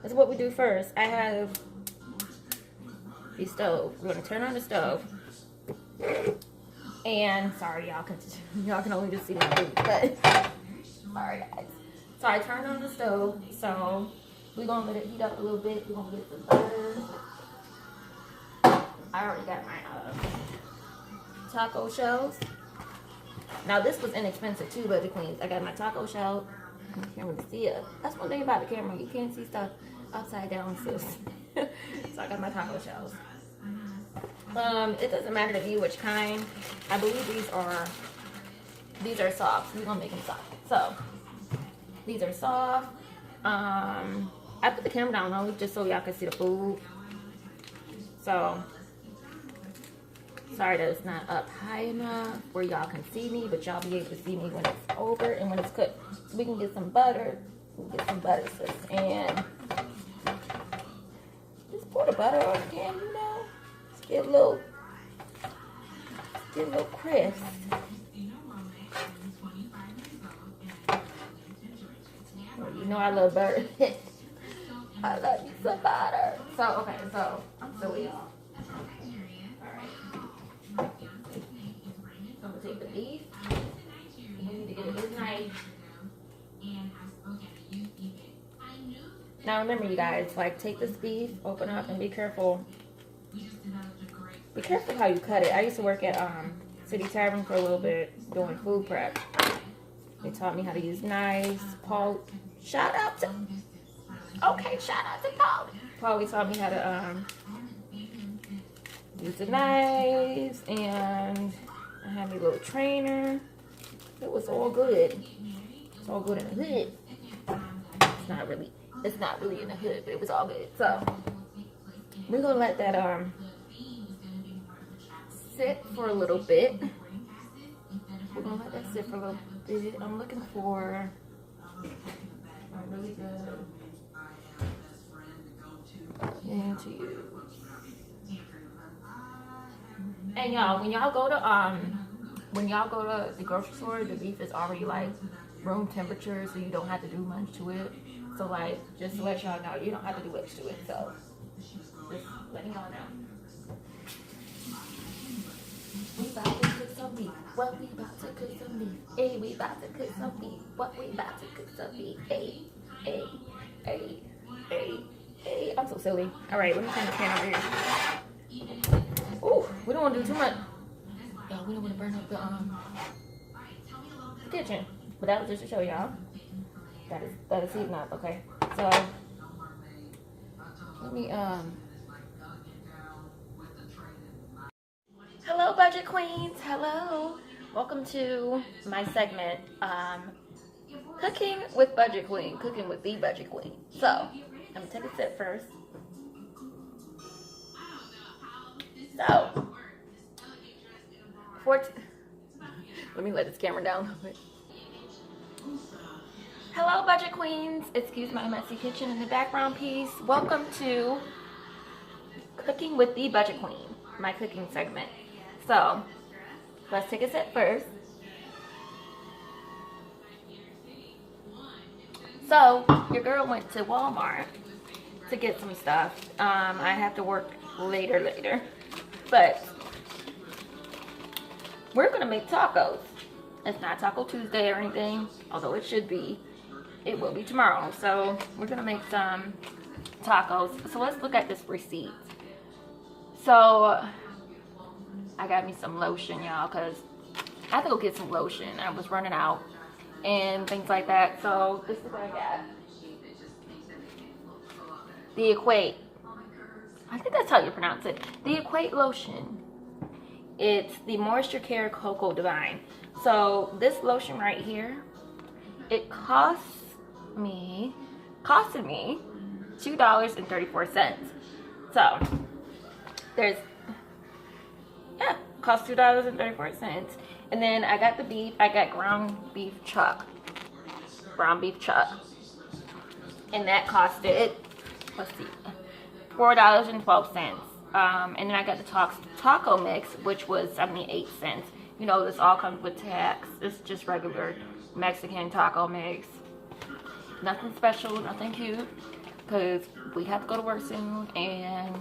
That's what we do first. I have the stove. We're gonna turn on the stove. And sorry, y'all can only just see my food, but sorry guys. So I turned on the stove. So we're gonna let it heat up a little bit. We're gonna get some butter. I already got my taco shells. Now this was inexpensive too, Budget Queens. I got my taco shell. You can't really see it. That's one thing about the camera. You can't see stuff upside down, sis. So I got my taco shells. It doesn't matter to me which kind. I believe these are soft. We're gonna make them soft. So these are soft. I put the camera down low just so y'all can see the food. So sorry that it's not up high enough where y'all can see me, but y'all be able to see me when it's over and when it's cooked. So we can get some butter. We'll get some butter, sis. And just pour the butter on again, you know. Just get a little crisp. Well, you know I love butter. I love you some butter. So, okay, so I'm silly, y'all. I'm gonna take the beef. You need to get it this nice. Now remember, you guys, like, take this beef, open up, and be careful. Be careful how you cut it. I used to work at City Tavern for a little bit doing food prep. They taught me how to use knives. Paul, shout out to Paul. Paul taught me how to use the knives, and I had me a little trainer. It was all good. It's all good in the hood. It's not really in the hood, but it was all good. So we're gonna let that sit for a little bit. We're gonna let that sit for a little bit. I'm looking for a really good thing to use. And y'all, when y'all go to the grocery store, the beef is already like room temperature, so you don't have to do much to it. So like, just to let y'all know, you don't have to do much to it. So just letting y'all know. We about to cook some beef. What we about to cook some beef? Hey, we about to cook some beef. What we about to cook some beef? Hey, hey, hey, hey, hey. I'm so silly. All right, let me turn the pan over here. Ooh, we don't want to do too much. Yo, we don't want to burn up the kitchen. But that was just to show y'all. That is heating up, okay? So let me hello, Budget Queens. Hello. Welcome to my segment, Cooking with Budget Queen. Cooking with the Budget Queen. So I'm gonna take a sip first. So let me let this camera down a little bit. Hello, Budget Queens. Excuse my messy kitchen in the background piece. Welcome to Cooking with the Budget Queen, my cooking segment. So let's take a sip first. So your girl went to Walmart to get some stuff. I have to work later, but we're gonna make tacos. It's not Taco Tuesday or anything, although it should be. It will be tomorrow. So we're gonna make some tacos. So let's look at this receipt. So I got me some lotion, y'all, because I have to go get some lotion. I was running out and things like that. So this is what I got. The Equate. I think that's how you pronounce it. The Equate lotion. It's the Moisture Care Cocoa Divine. So this lotion right here, it costed me $2.34. So there's, yeah, cost $2.34. And then I got the beef. I got ground beef chuck, and that costed, let's see, $4.12. And then I got the taco mix, which was 78 cents. You know, this all comes with tax. It's just regular Mexican taco mix. Nothing special, nothing cute. because we have to go to work soon, and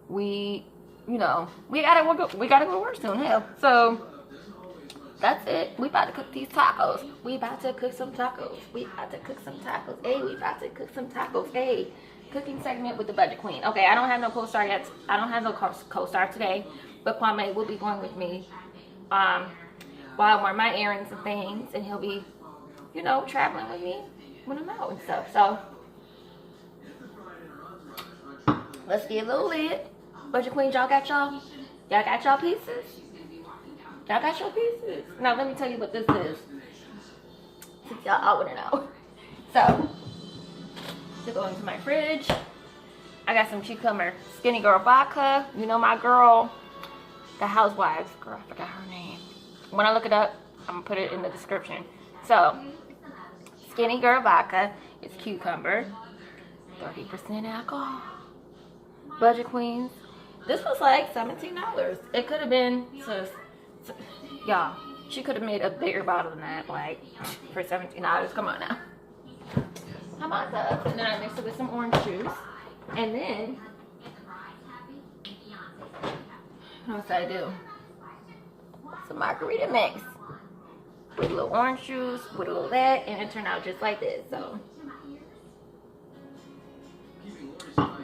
we gotta go to work soon. Hell, so that's it. We about to cook these tacos. We about to cook some tacos. We about to cook some tacos. Hey, we about to cook some tacos. Hey, cooking segment with the budget queen. Okay, I don't have no co-star yet. I don't have no co-star today, but Kwame will be going with me while I run my errands and things, and he'll be, traveling with me when I'm out and stuff. So let's get a little lit. Budget queens, y'all got y'all pieces? Y'all got your pieces? Now let me tell you what this is. Since y'all want to know. So, to go into my fridge, I got some cucumber Skinny Girl vodka. You know my girl, the housewives. Girl, I forgot her name. When I look it up, I'm going to put it in the description. So, Skinny Girl vodka. It's cucumber. 30% alcohol. Budget queens. This was like $17. It could have been, y'all, she could have made a bigger bottle than that, like, for $17. Come on now. How about that? And then I mixed it with some orange juice. And then, what else I do? Some margarita mix. With a little orange juice, with a little of that, and it turned out just like this, so.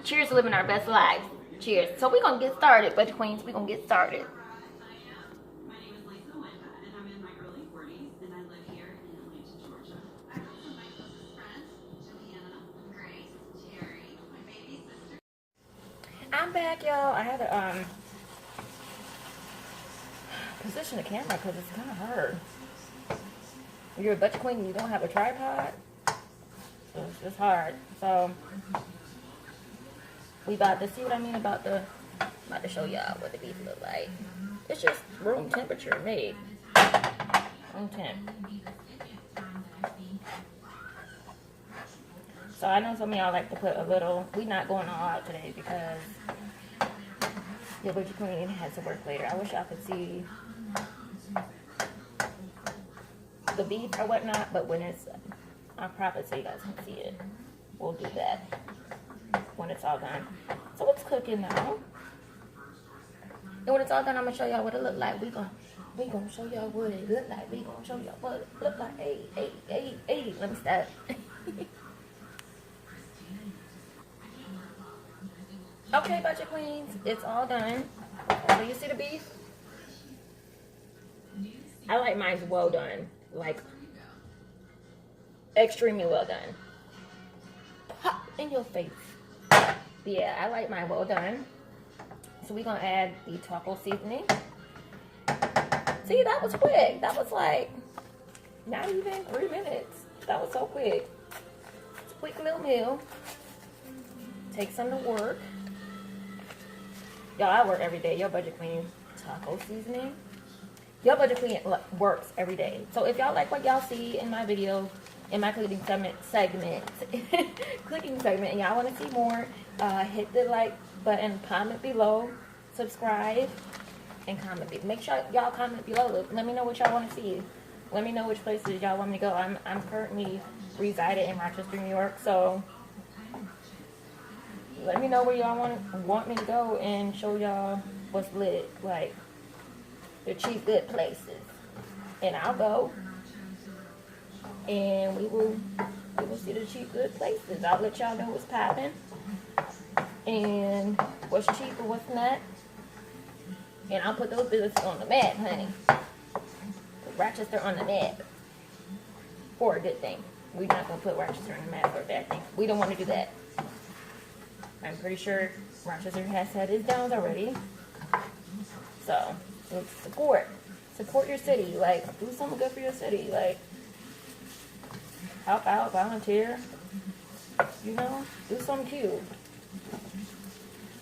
Cheers to living our best lives. Cheers. So we're going to get started, budget queens. We're going to get started. I'm back, y'all. I had to position the camera because it's kind of hard. If you're a budget queen and you don't have a tripod, it's hard. So we about to see what I mean about the. I'm about to show y'all what the beef look like. It's just room temperature made. Room temp. So I know some of y'all like to put a little. We not going all out today because your budget queen has to work later. I wish y'all could see the beef or whatnot, but when it's, I'll probably so you guys can see it. We'll do that when it's all done. So it's cooking now. And when it's all done, I'm gonna show y'all what it look like. We gonna show y'all what it look like. We gonna show y'all what it look like. Hey. Let me stop. Okay, budget queens, it's all done. So you see the beef? I like mine's well done. Like, extremely well done. Pop in your face. Yeah, I like mine well done. So we're going to add the taco seasoning. See, that was quick. That was like, not even 3 minutes. That was so quick. It's a quick little meal. Take some to work. Y'all, I work every day. Your budget queen taco seasoning. Your budget queen works every day. So if y'all like what y'all see in my video, in my cooking segment, and y'all want to see more, hit the like button, comment below, subscribe, and comment below. Make sure y'all comment below. Let me know what y'all want to see. Let me know which places y'all want me to go. I'm currently residing in Rochester, New York, so let me know where y'all want me to go and show y'all what's lit, like the cheap good places, and I'll go and we will see the cheap good places. I'll let y'all know what's popping and what's cheap and what's not, and I'll put those businesses on the map, honey. Put Rochester on the map for a good thing. We're not gonna put Rochester on the map for a bad thing. We don't want to do that. I'm pretty sure Rochester has had his downs already. So, let's support your city. Like, do something good for your city. Like, help out, volunteer. You know, do something cute.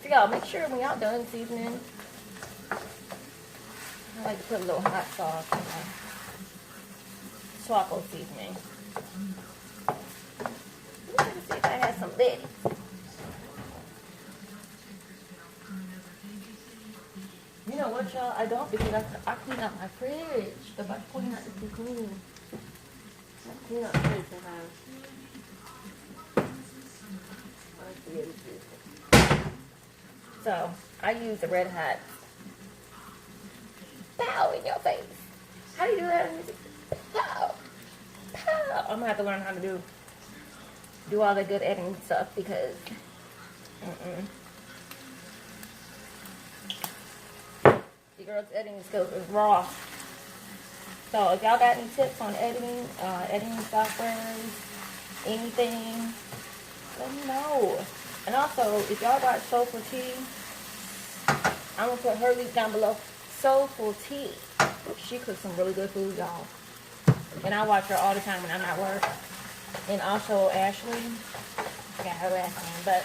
So y'all, make sure when y'all done seasoning, I like to put a little hot sauce in my taco seasoning. Let me see if I have some ladies. You know what, y'all? I don't, because I clean out my fridge. If I clean out the clean. I clean out the fridge sometimes. So I use the red hot. Pow in your face. How do you do that? Pow. Pow. I'm gonna have to learn how to do all the good editing stuff because the girl's editing skills is raw. So if y'all got any tips on editing, editing softwares, anything, let me know. And also, if y'all watch SoulfulT, I'm gonna put her link down below. SoulfulT. She cooks some really good food, y'all. And I watch her all the time when I'm at work. And also Ashley. I got her last name, but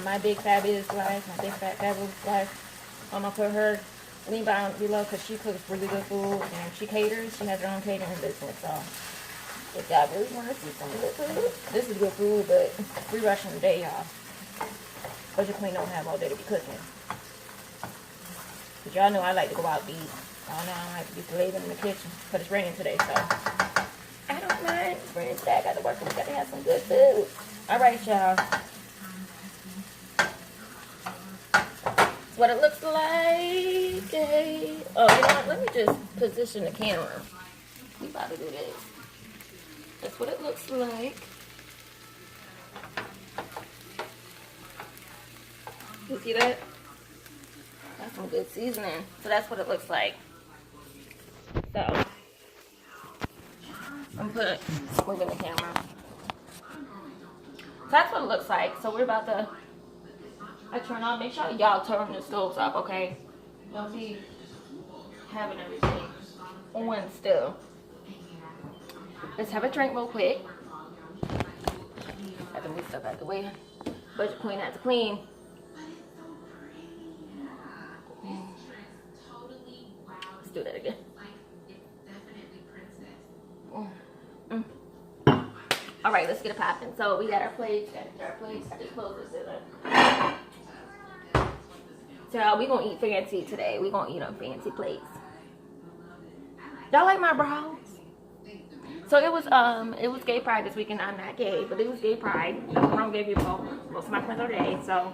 my big fabulous life, my big fat fabulous life. I'm gonna put her link down below because she cooks really good food and she caters. She has her own catering business. So if y'all really want to see some good food, this is good food, but we rushing today, y'all. Budget Queen don't have all day to be cooking. But y'all know I like to go out to eat. Y'all know I don't like to be laid in the kitchen. But it's raining today, so I don't mind. It's raining today. I got to work and we got to have some good food. Alright, y'all. That's what it looks like. Okay. Oh, you know what? Let me just position the camera. We about to do this. That's what it looks like. You see that? That's some good seasoning. So that's what it looks like. So I'm moving the camera. So that's what it looks like. So we're about to turn on. Make sure y'all turn the stoves up, okay? Don't be having everything on still. Let's have a drink real quick. Have to move stuff out the way. Budget Queen has to clean. Let's do that again. All right, let's get it popping. So we got our plates. I just closed this in. So we gonna eat fancy today. We gonna eat on fancy plates. Y'all like my brows? So it was gay pride this weekend. I'm not gay, but it was gay pride. Nothing wrong with gay people. Most of my friends are gay, so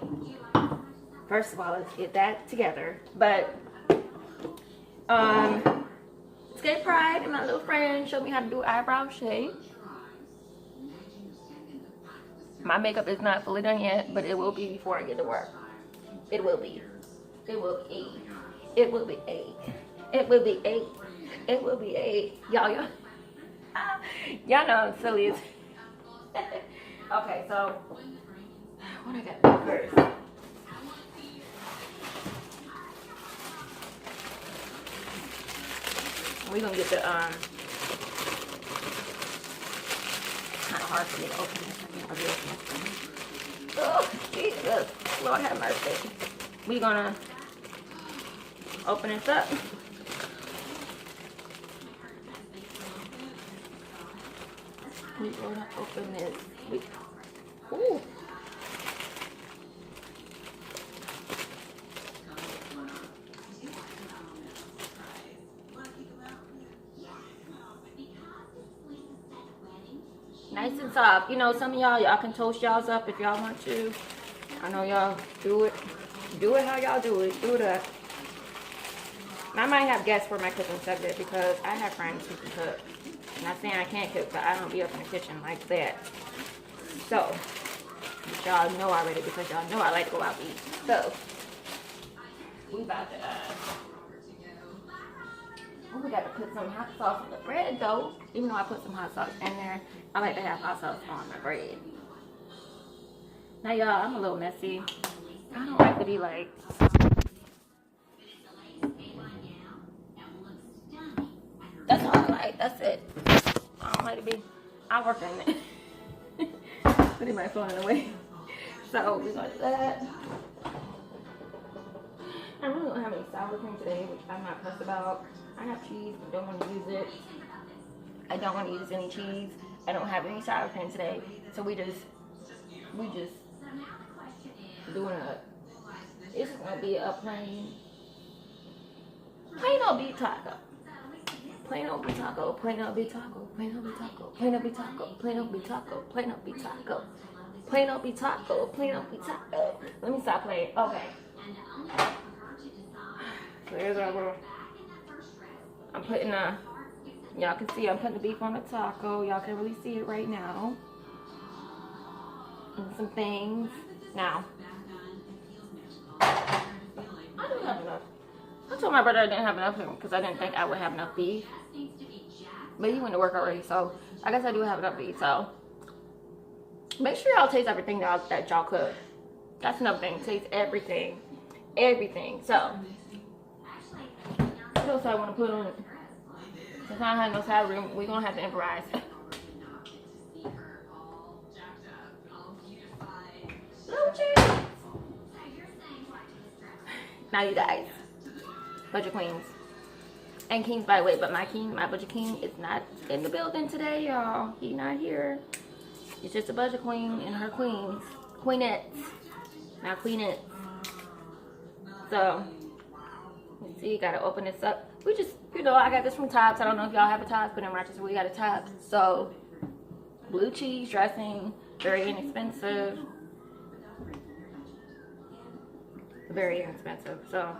first of all, let's get that together. But it's gay pride, and my little friend showed me how to do eyebrow shape. My makeup is not fully done yet, but it will be before I get to work. It will be. It will be. It will be 8. It will be 8. It will be 8. Y'all know I'm silly. Okay, so what I got to do first? We're gonna get the kind of hard for me to open this. Oh, Jesus. Lord have mercy. We're gonna open this up. We're gonna open this. Ooh. Nice and soft. You know, some of y'all can toast y'all's up if y'all want to. I know y'all do it. Do it how y'all do it. Do that. I might have guests for my cooking subject because I have friends who can cook. I'm not saying I can't cook, but I don't be up in the kitchen like that. So, y'all know already because y'all know I like to go out to eat. So, we about to, we got to put some hot sauce on the bread though. Even though I put some hot sauce in there, I like to have hot sauce on my bread. Now y'all, I'm a little messy. I don't like to be like, that's all I like, that's it. I don't like to be, I work in it. Putting my phone away. So we're gonna do that. I really don't have any sour cream today, which I'm not fussed about. I have cheese, but don't want to use it. I don't want to use any cheese. I don't have any sour cream today. So we just doing it's gonna be a plain old beef taco. Plain old beef taco, plain old beef taco, plain old beef taco, plain old beef taco, plain old beef taco, plain old beef taco. Plain old taco. Plain old taco. Let me stop playing. Okay. So here's our little. I'm putting y'all can see I'm putting the beef on the taco. Y'all can really see it right now. And some things. Now, I do have enough. I told my brother I didn't have enough because I didn't think I would have enough beef. But he went to work already, so I guess I do have enough beef. So make sure y'all taste everything that y'all cook. That's another thing. Taste everything. Everything. So, what else I want to put on it? Since I don't have no salad, we're going to have to improvise. Little cheese. Now you guys, budget queens and kings, by the way, but my budget king is not in the building today, y'all. He not here. It's just a budget queen and her queenettes, not queenettes. So let's see, gotta open this up. We just, you know, I got this from Tops. I don't know if y'all have a Tops, but in Rochester we got a Tops. So blue cheese dressing, very inexpensive. Very inexpensive. So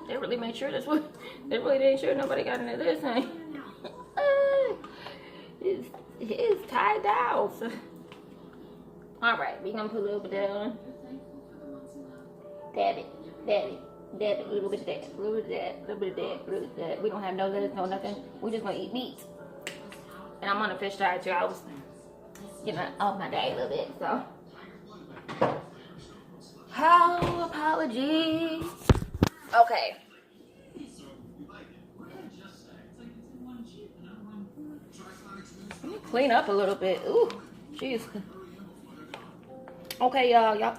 they really made sure this was, they really made sure nobody got into this, huh? It's tied down. So. Alright, we're gonna put a little bit down. Dab it, a little bit of that, a little bit of that, a little bit of that, a little bit of that. We don't have no lettuce, no nothing. We're just gonna eat meat. And I'm on a fish diet too. I was getting off my day a little bit, so. Oh, apologies. Okay. Let me clean up a little bit. Ooh, jeez. Okay, y'all. Y'all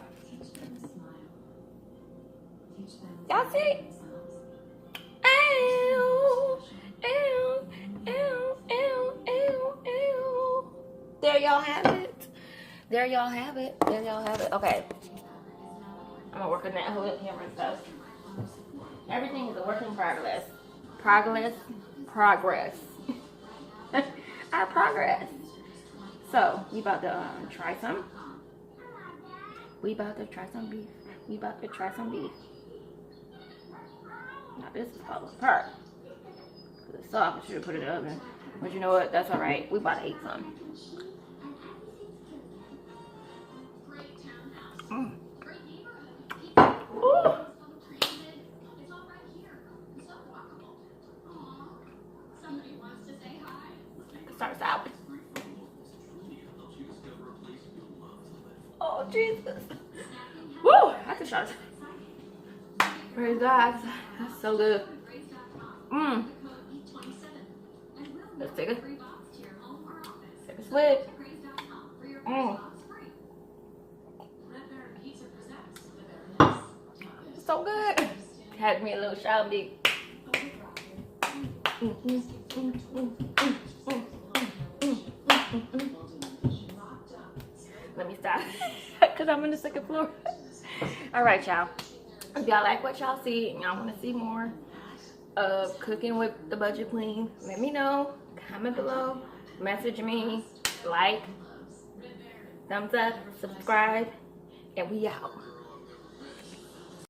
see? Ow, ow, ow, ow, ow, ow. There y'all have it. There y'all have it. There y'all have it. Okay. I'm gonna work on that whole camera and stuff. Everything is a work in progress. Progress. Our progress. So, we about to try some. We about to try some beef. Now this is falling apart. It's soft. I should have put it in the oven. But you know what? That's alright. We about to eat some. Ooh. Starts out. Oh Jesus! Woo! I can shot it. Praise God. That's so good. Let's take a swig. It's so good. Had me a little shout big. Let me stop because I'm on the second floor. All right, y'all. If y'all like what y'all see and y'all want to see more of cooking with the budget queen, let me know. Comment below. Message me. Like. Thumbs up. Subscribe. And we out.